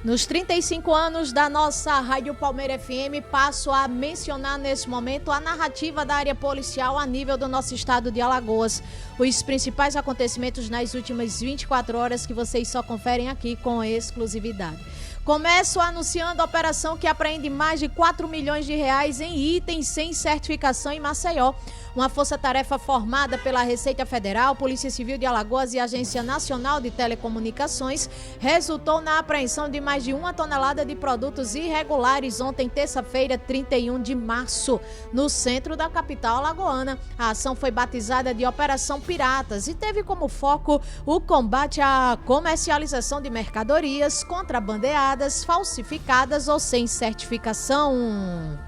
Nos 35 anos da nossa Rádio Palmeira FM, passo a mencionar nesse momento a narrativa da área policial a nível do nosso estado de Alagoas. Os principais acontecimentos nas últimas 24 horas que vocês só conferem aqui com exclusividade. Começo anunciando a operação que apreende mais de 4 milhões de reais em itens sem certificação em Maceió. Uma força-tarefa formada pela Receita Federal, Polícia Civil de Alagoas e Agência Nacional de Telecomunicações resultou na apreensão de mais de 1 tonelada de produtos irregulares ontem, terça-feira, 31 de março, no centro da capital alagoana. A ação foi batizada de Operação Piratas e teve como foco o combate à comercialização de mercadorias contrabandeadas, falsificadas ou sem certificação.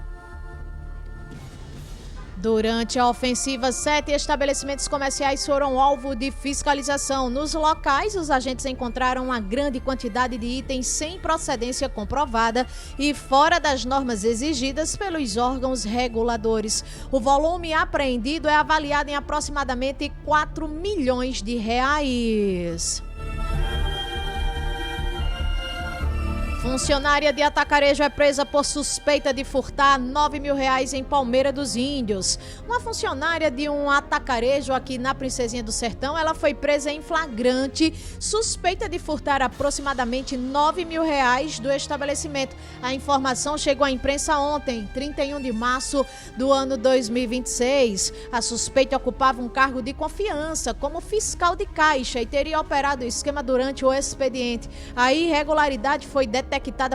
Durante a ofensiva, 7 estabelecimentos comerciais foram alvo de fiscalização. Nos locais, os agentes encontraram uma grande quantidade de itens sem procedência comprovada e fora das normas exigidas pelos órgãos reguladores. O volume apreendido é avaliado em aproximadamente 4 milhões de reais. Funcionária de atacarejo é presa por suspeita de furtar R$9 mil em Palmeira dos Índios. Uma funcionária de um atacarejo aqui na Princesinha do Sertão, ela foi presa em flagrante, suspeita de furtar aproximadamente R$9 mil do estabelecimento. A informação chegou à imprensa ontem, 31 de março do ano 2026. A suspeita ocupava um cargo de confiança como fiscal de caixa e teria operado o esquema durante o expediente. A irregularidade foi detectada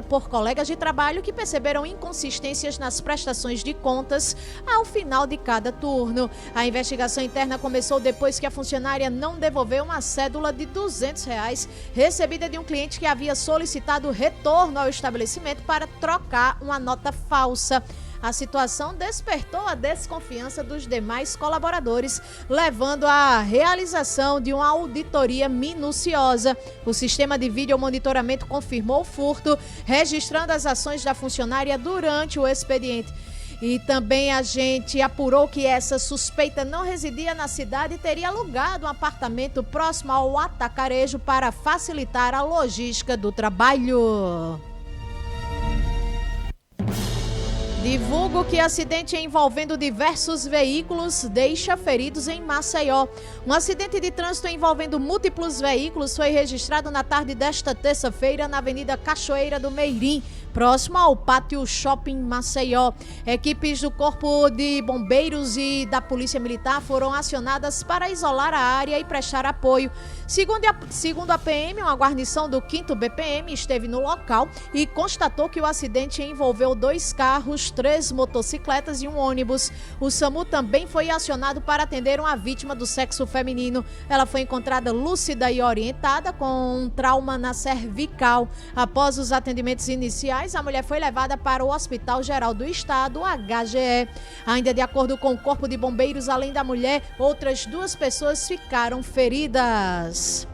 por colegas de trabalho que perceberam inconsistências nas prestações de contas ao final de cada turno. A investigação interna começou depois que a funcionária não devolveu uma cédula de R$200 recebida de um cliente que havia solicitado retorno ao estabelecimento para trocar uma nota falsa. A situação despertou a desconfiança dos demais colaboradores, levando à realização de uma auditoria minuciosa. O sistema de videomonitoramento confirmou o furto, registrando as ações da funcionária durante o expediente. E também a gente apurou que essa suspeita não residia na cidade e teria alugado um apartamento próximo ao atacarejo para facilitar a logística do trabalho. Divulgo que acidente envolvendo diversos veículos deixa feridos em Maceió. Um acidente de trânsito envolvendo múltiplos veículos foi registrado na tarde desta terça-feira na Avenida Cachoeira do Meirim, próximo ao Pátio Shopping Maceió. Equipes do Corpo de Bombeiros e da Polícia Militar foram acionadas para isolar a área e prestar apoio. Segundo a PM, uma guarnição do 5º BPM esteve no local e constatou que o acidente envolveu 2 carros, 3 motocicletas e um ônibus. O SAMU também foi acionado para atender uma vítima do sexo feminino. Ela foi encontrada lúcida e orientada com um trauma na cervical. Após os atendimentos iniciais, a mulher foi levada para o Hospital Geral do Estado, HGE. Ainda de acordo com o Corpo de Bombeiros, além da mulher, outras 2 pessoas ficaram feridas.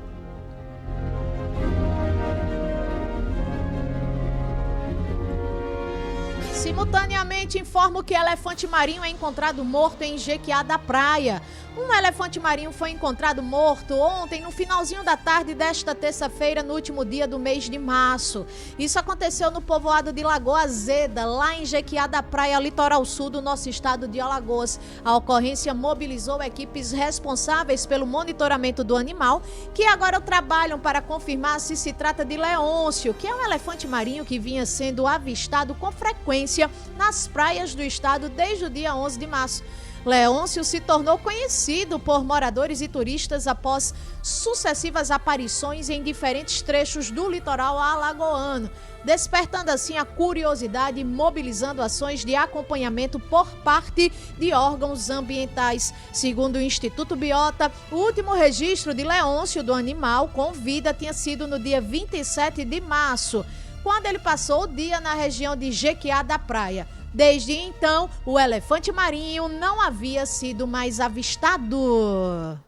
Simultaneamente, informo que elefante marinho é encontrado morto em Jequiá da Praia. Um elefante marinho foi encontrado morto ontem, no finalzinho da tarde desta terça-feira, no último dia do mês de março. Isso aconteceu no povoado de Lagoa Azeda, lá em Jequiá da Praia, litoral sul do nosso estado de Alagoas. A ocorrência mobilizou equipes responsáveis pelo monitoramento do animal, que agora trabalham para confirmar se se trata de Leôncio, que é um elefante marinho que vinha sendo avistado com frequência nas praias do estado desde o dia 11 de março. Leôncio se tornou conhecido por moradores e turistas após sucessivas aparições em diferentes trechos do litoral alagoano, despertando assim a curiosidade e mobilizando ações de acompanhamento por parte de órgãos ambientais. Segundo o Instituto Biota, o último registro de Leôncio do animal com vida tinha sido no dia 27 de março, quando ele passou o dia na região de Jequiá da Praia. Desde então, o elefante marinho não havia sido mais avistado.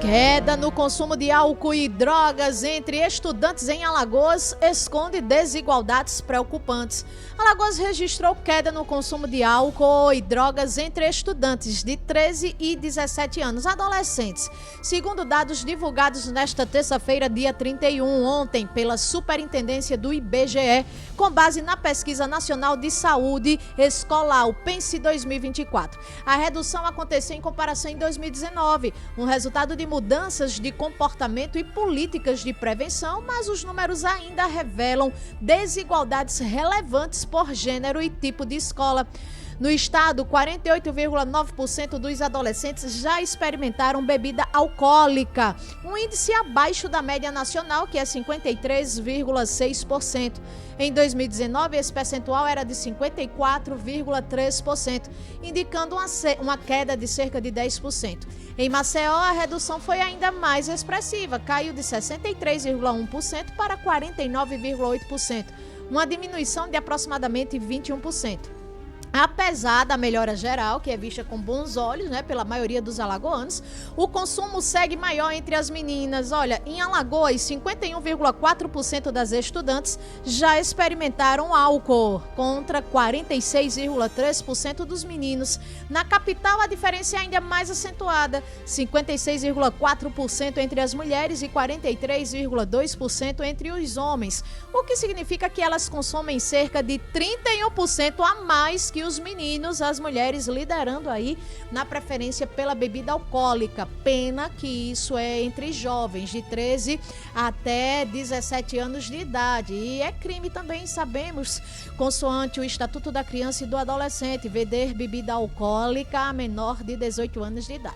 Queda no consumo de álcool e drogas entre estudantes em Alagoas esconde desigualdades preocupantes. Alagoas registrou queda no consumo de álcool e drogas entre estudantes de 13 e 17 anos, adolescentes. Segundo dados divulgados nesta terça-feira, dia 31, ontem, pela Superintendência do IBGE, com base na Pesquisa Nacional de Saúde Escolar, o PENSE 2024. A redução aconteceu em comparação em 2019, um resultado de mudanças de comportamento e políticas de prevenção, mas os números ainda revelam desigualdades relevantes por gênero e tipo de escola. No estado, 48,9% dos adolescentes já experimentaram bebida alcoólica, um índice abaixo da média nacional, que é 53,6%. Em 2019, esse percentual era de 54,3%, indicando uma queda de cerca de 10%. Em Maceió, a redução foi ainda mais expressiva, caiu de 63,1% para 49,8%, uma diminuição de aproximadamente 21%. Apesar da melhora geral, que é vista com bons olhos, pela maioria dos alagoanos, o consumo segue maior entre as meninas. Olha, em Alagoas, 51,4% das estudantes já experimentaram álcool, contra 46,3% dos meninos. Na capital, a diferença é ainda mais acentuada, 56,4% entre as mulheres e 43,2% entre os homens, o que significa que elas consomem cerca de 31% a mais que os meninos, as mulheres liderando aí na preferência pela bebida alcoólica. Pena que isso é entre jovens de 13 até 17 anos de idade. E é crime também, sabemos, consoante o Estatuto da Criança e do Adolescente, vender bebida alcoólica a menor de 18 anos de idade.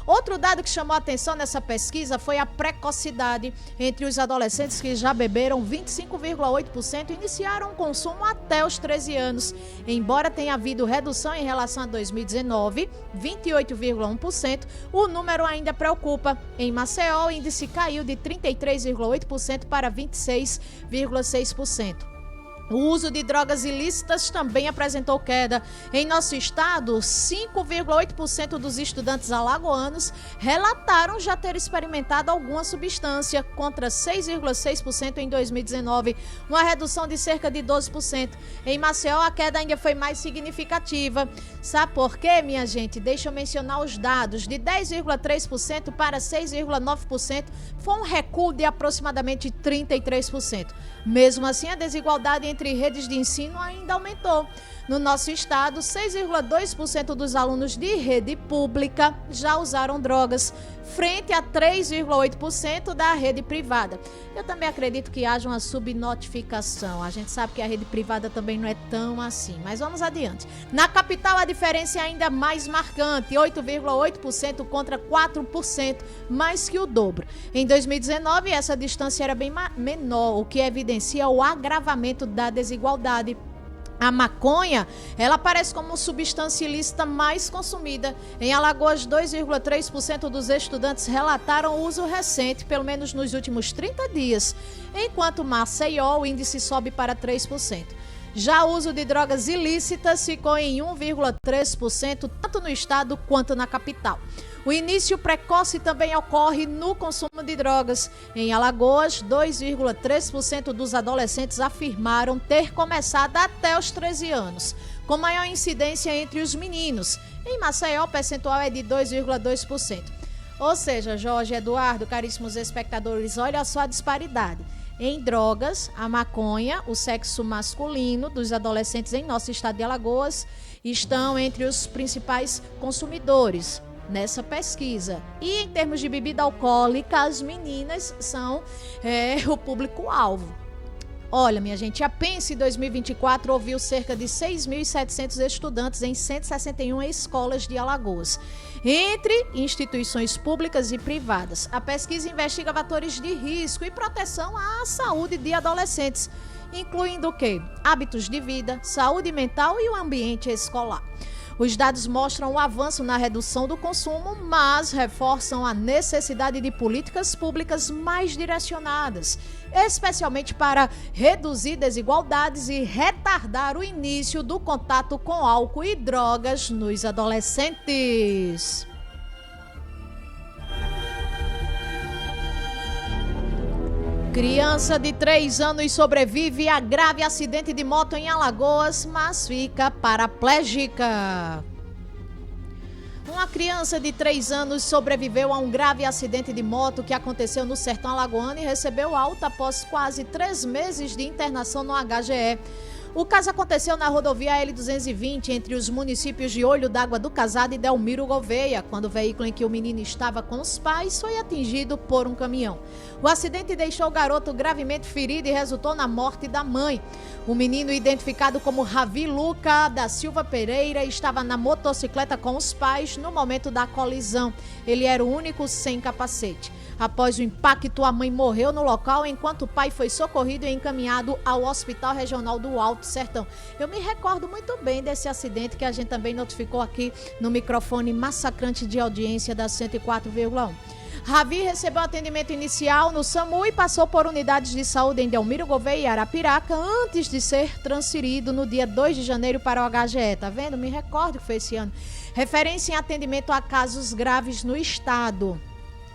Outro dado que chamou a atenção nessa pesquisa foi a precocidade. Entre os adolescentes que já beberam, 25,8% iniciaram o consumo até os 13 anos. Embora tenha havido redução em relação a 2019, 28,1%, o número ainda preocupa. Em Maceió, o índice caiu de 33,8% para 26,6%. O uso de drogas ilícitas também apresentou queda. Em nosso estado, 5,8% dos estudantes alagoanos relataram já ter experimentado alguma substância, contra 6,6% em 2019, uma redução de cerca de 12%. Em Maceió, a queda ainda foi mais significativa. Sabe por quê, minha gente? Deixa eu mencionar os dados. De 10,3% para 6,9%, foi um recuo de aproximadamente 33%. Mesmo assim, a desigualdade entre redes de ensino ainda aumentou. No nosso estado, 6,2% dos alunos de rede pública já usaram drogas, frente a 3,8% da rede privada. Eu também acredito que haja uma subnotificação. A gente sabe que a rede privada também não é tão assim, mas vamos adiante. Na capital, a diferença é ainda mais marcante, 8,8% contra 4%, mais que o dobro. Em 2019, essa distância era bem menor, o que evidencia o agravamento da desigualdade. A maconha, ela aparece como substância ilícita mais consumida. Em Alagoas, 2,3% dos estudantes relataram uso recente, pelo menos nos últimos 30 dias, enquanto Maceió, o índice sobe para 3%. Já o uso de drogas ilícitas ficou em 1,3%, tanto no estado quanto na capital. O início precoce também ocorre no consumo de drogas. Em Alagoas, 2,3% dos adolescentes afirmaram ter começado até os 13 anos, com maior incidência entre os meninos. Em Maceió, o percentual é de 2,2%. Ou seja, Jorge, Eduardo, caríssimos espectadores, olha só a disparidade. Em drogas, a maconha, o sexo masculino dos adolescentes em nosso estado de Alagoas estão entre os principais consumidores nessa pesquisa. E em termos de bebida alcoólica, as meninas são o público-alvo. Olha, minha gente, a PENSE 2024 ouviu cerca de 6.700 estudantes em 161 escolas de Alagoas, entre instituições públicas e privadas. A pesquisa investiga fatores de risco e proteção à saúde de adolescentes, incluindo o quê? Hábitos de vida, saúde mental e o ambiente escolar. Os dados mostram o avanço na redução do consumo, mas reforçam a necessidade de políticas públicas mais direcionadas, especialmente para reduzir desigualdades e retardar o início do contato com álcool e drogas nos adolescentes. Criança de 3 anos sobrevive a grave acidente de moto em Alagoas, mas fica paraplégica. Uma criança de 3 anos sobreviveu a um grave acidente de moto que aconteceu no sertão alagoano e recebeu alta após quase 3 meses de internação no HGE. O caso aconteceu na rodovia L220, entre os municípios de Olho d'Água do Casado e Delmiro Gouveia, quando o veículo em que o menino estava com os pais foi atingido por um caminhão. O acidente deixou o garoto gravemente ferido e resultou na morte da mãe. O menino, identificado como Ravi Luca da Silva Pereira, estava na motocicleta com os pais no momento da colisão. Ele era o único sem capacete. Após o impacto, a mãe morreu no local, enquanto o pai foi socorrido e encaminhado ao Hospital Regional do Alto Sertão. Eu me recordo muito bem desse acidente que a gente também notificou aqui no microfone massacrante de audiência da 104,1. Ravi recebeu atendimento inicial no SAMU e passou por unidades de saúde em Delmiro Gouveia e Arapiraca antes de ser transferido no dia 2 de janeiro para o HGE. Tá vendo? Me recordo que foi esse ano. Referência em atendimento a casos graves no estado.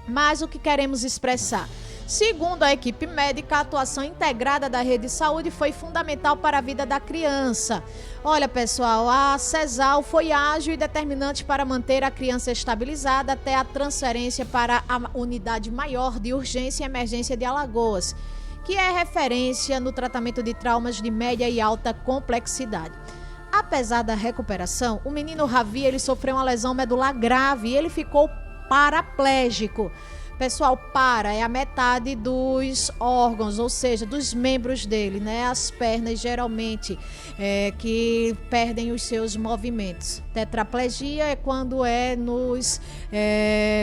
Mas o que queremos expressar? Segundo a equipe médica, a atuação integrada da rede de saúde foi fundamental para a vida da criança. Olha, pessoal, a CESAL foi ágil e determinante para manter a criança estabilizada até a transferência para a unidade maior de urgência e emergência de Alagoas, que é referência no tratamento de traumas de média e alta complexidade. Apesar da recuperação, o menino Ravi, ele sofreu uma lesão medular grave e ele ficou paraplégico. Pessoal, é a metade dos órgãos, ou seja, dos membros dele, né? As pernas, geralmente, que perdem os seus movimentos. Tetraplegia é quando é nos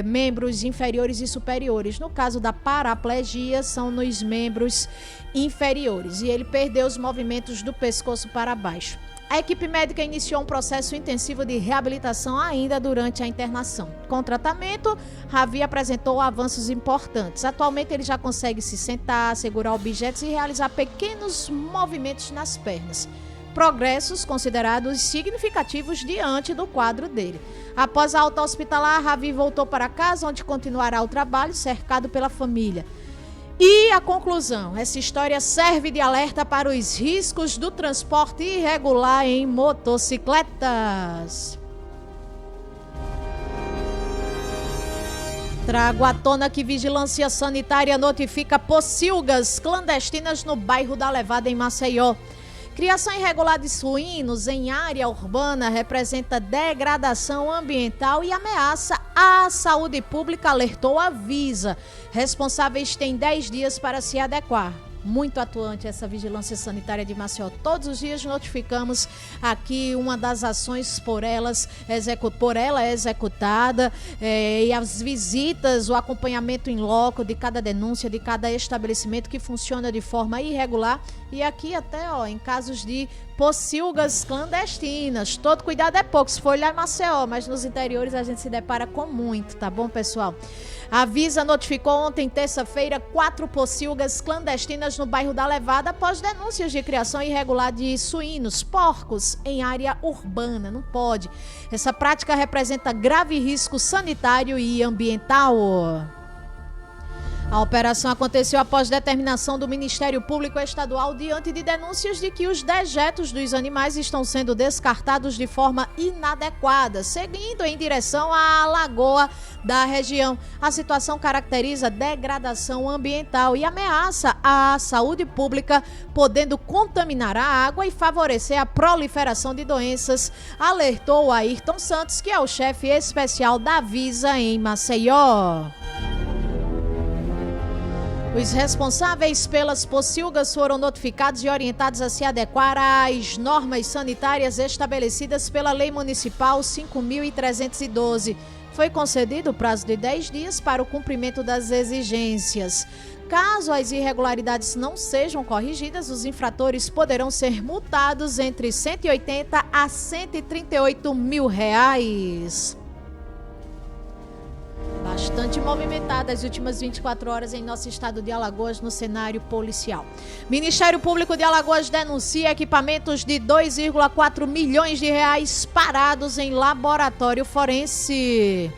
membros inferiores e superiores. No caso da paraplegia, são nos membros inferiores. E ele perdeu os movimentos do pescoço para baixo. A equipe médica iniciou um processo intensivo de reabilitação ainda durante a internação. Com o tratamento, Ravi apresentou avanços importantes. Atualmente, ele já consegue se sentar, segurar objetos e realizar pequenos movimentos nas pernas. Progressos considerados significativos diante do quadro dele. Após a alta hospitalar, Ravi voltou para casa, onde continuará o trabalho, cercado pela família. E a conclusão, essa história serve de alerta para os riscos do transporte irregular em motocicletas. Trago à tona que Vigilância Sanitária notifica pocilgas clandestinas no bairro da Levada, em Maceió. Criação irregular de suínos em área urbana representa degradação ambiental e ameaça à saúde pública, alertou a Visa. Responsáveis têm 10 dias para se adequar. Muito atuante essa Vigilância Sanitária de Maceió. Todos os dias notificamos aqui uma das ações por ela executada, e as visitas, o acompanhamento em loco de cada denúncia, de cada estabelecimento que funciona de forma irregular. E aqui até, em casos de pocilgas clandestinas. Todo cuidado é pouco, se for olhar em Maceió, mas nos interiores a gente se depara com muito, tá bom, pessoal? A Visa notificou ontem, terça-feira, 4 pocilgas clandestinas no bairro da Levada após denúncias de criação irregular de suínos, porcos, em área urbana. Não pode. Essa prática representa grave risco sanitário e ambiental. A operação aconteceu após determinação do Ministério Público Estadual diante de denúncias de que os dejetos dos animais estão sendo descartados de forma inadequada, seguindo em direção à lagoa da região. A situação caracteriza degradação ambiental e ameaça à saúde pública, podendo contaminar a água e favorecer a proliferação de doenças, alertou Ayrton Santos, que é o chefe especial da Visa em Maceió. Os responsáveis pelas pocilgas foram notificados e orientados a se adequar às normas sanitárias estabelecidas pela Lei Municipal 5.312. Foi concedido o prazo de 10 dias para o cumprimento das exigências. Caso as irregularidades não sejam corrigidas, os infratores poderão ser multados entre 180 a 138 mil reais. Bastante movimentada as últimas 24 horas em nosso estado de Alagoas no cenário policial. Ministério Público de Alagoas denuncia equipamentos de 2,4 milhões de reais parados em laboratório forense.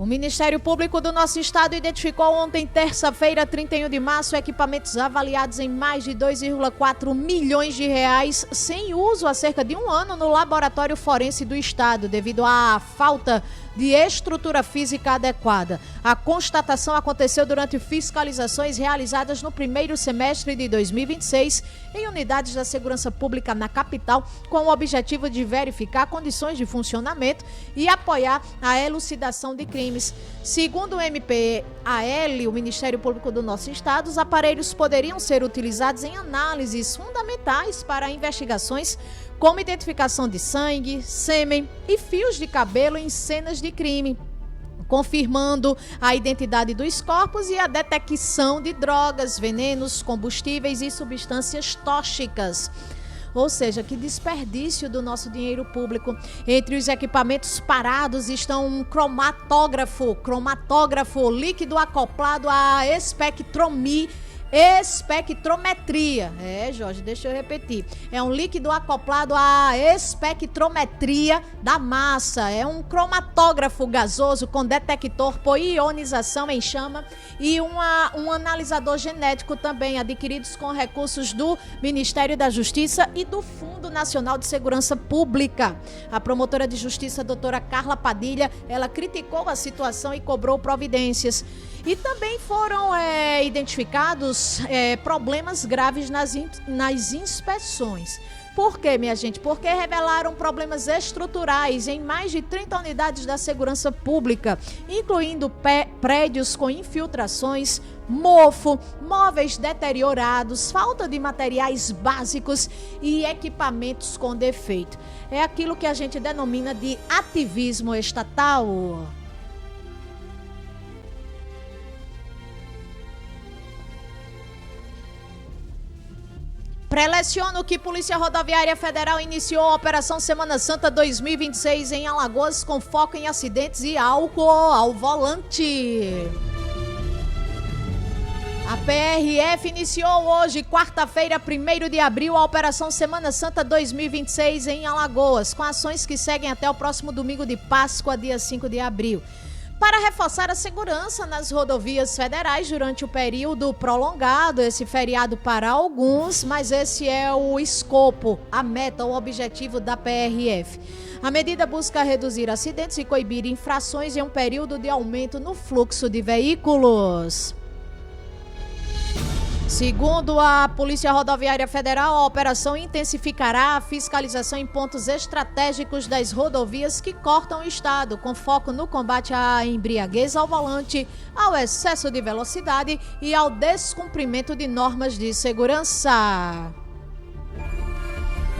O Ministério Público do nosso estado identificou ontem, terça-feira, 31 de março, equipamentos avaliados em mais de 2,4 milhões de reais sem uso há cerca de um ano no laboratório forense do estado, devido à falta de estrutura física adequada. A constatação aconteceu durante fiscalizações realizadas no primeiro semestre de 2026 em unidades da segurança pública na capital, com o objetivo de verificar condições de funcionamento e apoiar a elucidação de crimes. Segundo o MPAL, o Ministério Público do nosso estado, os aparelhos poderiam ser utilizados em análises fundamentais para investigações como identificação de sangue, sêmen e fios de cabelo em cenas de crime, confirmando a identidade dos corpos e a detecção de drogas, venenos, combustíveis e substâncias tóxicas. Ou seja, que desperdício do nosso dinheiro público. Entre os equipamentos parados estão um cromatógrafo líquido acoplado à espectrometria. Jorge, deixa eu repetir. É um líquido acoplado à espectrometria da massa. É um cromatógrafo gasoso com detector por ionização em chama e um analisador genético também, adquiridos com recursos do Ministério da Justiça e do Fundo Nacional de Segurança Pública. A promotora de justiça, doutora Carla Padilha, ela criticou a situação e cobrou providências. E também foram identificados problemas graves nas inspeções. Por quê, minha gente? Porque revelaram problemas estruturais em mais de 30 unidades da segurança pública, incluindo prédios com infiltrações, mofo, móveis deteriorados, falta de materiais básicos e equipamentos com defeito. É aquilo que a gente denomina de ativismo estatal. Preleciono que Polícia Rodoviária Federal iniciou a Operação Semana Santa 2026 em Alagoas com foco em acidentes e álcool ao volante. A PRF iniciou hoje, quarta-feira, 1º de abril, a Operação Semana Santa 2026 em Alagoas, com ações que seguem até o próximo domingo de Páscoa, dia 5 de abril. Para reforçar a segurança nas rodovias federais durante o período prolongado, esse feriado para alguns, mas esse é o escopo, a meta, o objetivo da PRF. A medida busca reduzir acidentes e coibir infrações em um período de aumento no fluxo de veículos. Segundo a Polícia Rodoviária Federal, a operação intensificará a fiscalização em pontos estratégicos das rodovias que cortam o estado, com foco no combate à embriaguez ao volante, ao excesso de velocidade e ao descumprimento de normas de segurança.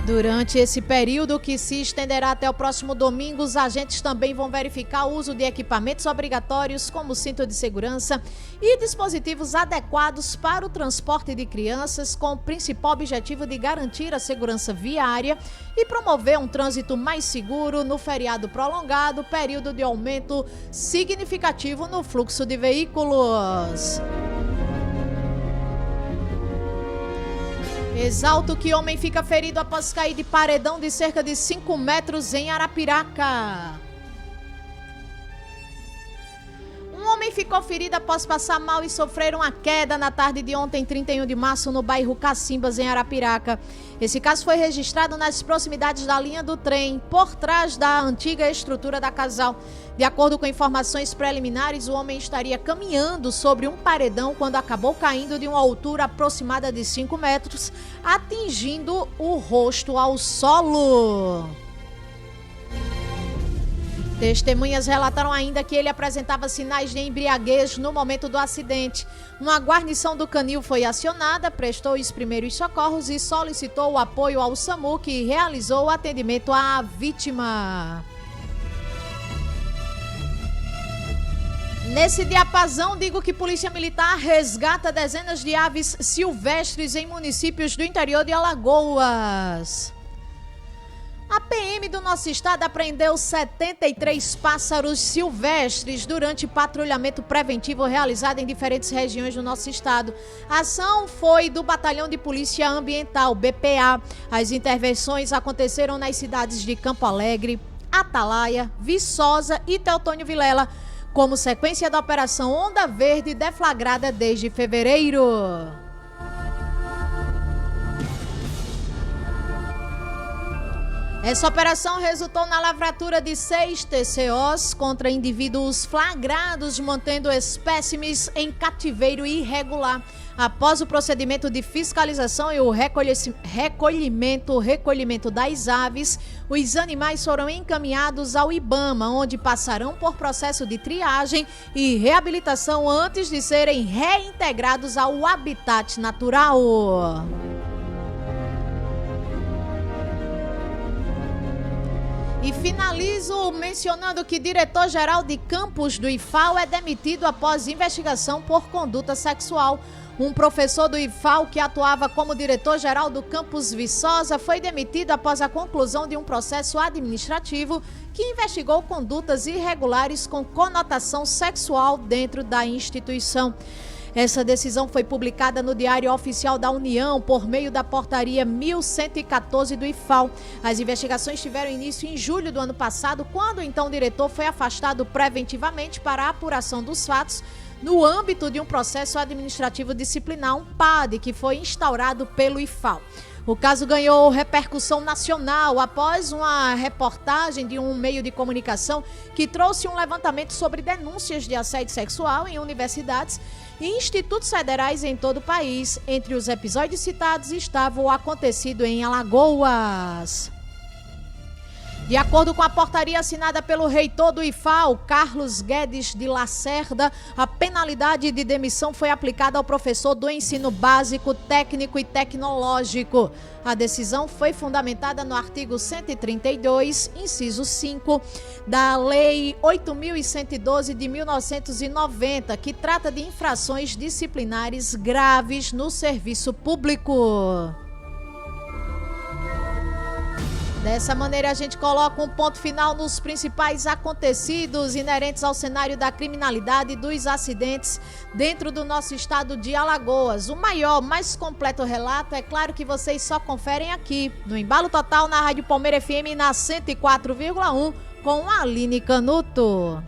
Durante esse período, que se estenderá até o próximo domingo, os agentes também vão verificar o uso de equipamentos obrigatórios, como cinto de segurança e dispositivos adequados para o transporte de crianças, com o principal objetivo de garantir a segurança viária e promover um trânsito mais seguro no feriado prolongado, período de aumento significativo no fluxo de veículos. Exalto que homem fica ferido após cair de paredão de cerca de 5 metros em Arapiraca. Um homem ficou ferido após passar mal e sofrer uma queda na tarde de ontem, 31 de março, no bairro Cacimbas, em Arapiraca. Esse caso foi registrado nas proximidades da linha do trem, por trás da antiga estrutura da Casal. De acordo com informações preliminares, o homem estaria caminhando sobre um paredão quando acabou caindo de uma altura aproximada de 5 metros, atingindo o rosto ao solo. Testemunhas relataram ainda que ele apresentava sinais de embriaguez no momento do acidente. Uma guarnição do Canil foi acionada, prestou os primeiros socorros e solicitou o apoio ao SAMU, que realizou o atendimento à vítima. Nesse diapasão, digo que Polícia Militar resgata dezenas de aves silvestres em municípios do interior de Alagoas. A PM do nosso estado apreendeu 73 pássaros silvestres durante patrulhamento preventivo realizado em diferentes regiões do nosso estado. A ação foi do Batalhão de Polícia Ambiental, BPA. As intervenções aconteceram nas cidades de Campo Alegre, Atalaia, Viçosa e Teotônio Vilela, como sequência da Operação Onda Verde, deflagrada desde fevereiro. Essa operação resultou na lavratura de 6 TCOs contra indivíduos flagrados mantendo espécimes em cativeiro irregular. Após o procedimento de fiscalização e o recolhimento das aves, os animais foram encaminhados ao IBAMA, onde passarão por processo de triagem e reabilitação antes de serem reintegrados ao habitat natural. E finalizo mencionando que diretor-geral de campus do IFAL é demitido após investigação por conduta sexual. Um professor do IFAL que atuava como diretor-geral do campus Viçosa foi demitido após a conclusão de um processo administrativo que investigou condutas irregulares com conotação sexual dentro da instituição. Essa decisão foi publicada no Diário Oficial da União por meio da portaria 1114 do IFAL. As investigações tiveram início em julho do ano passado, quando o então diretor foi afastado preventivamente para a apuração dos fatos no âmbito de um processo administrativo disciplinar, um PAD, que foi instaurado pelo IFAL. O caso ganhou repercussão nacional após uma reportagem de um meio de comunicação que trouxe um levantamento sobre denúncias de assédio sexual em universidades e institutos federais em todo o país. Entre os episódios citados estava o acontecido em Alagoas. De acordo com a portaria assinada pelo reitor do IFAL, Carlos Guedes de Lacerda, a penalidade de demissão foi aplicada ao professor do ensino básico, técnico e tecnológico. A decisão foi fundamentada no artigo 132, inciso 5, da Lei 8.112 de 1990, que trata de infrações disciplinares graves no serviço público. Dessa maneira, a gente coloca um ponto final nos principais acontecidos inerentes ao cenário da criminalidade e dos acidentes dentro do nosso estado de Alagoas. O maior, mais completo relato, é claro que vocês só conferem aqui, no Embalo Total, na Rádio Palmeira FM, na 104,1, com a Aline Canuto.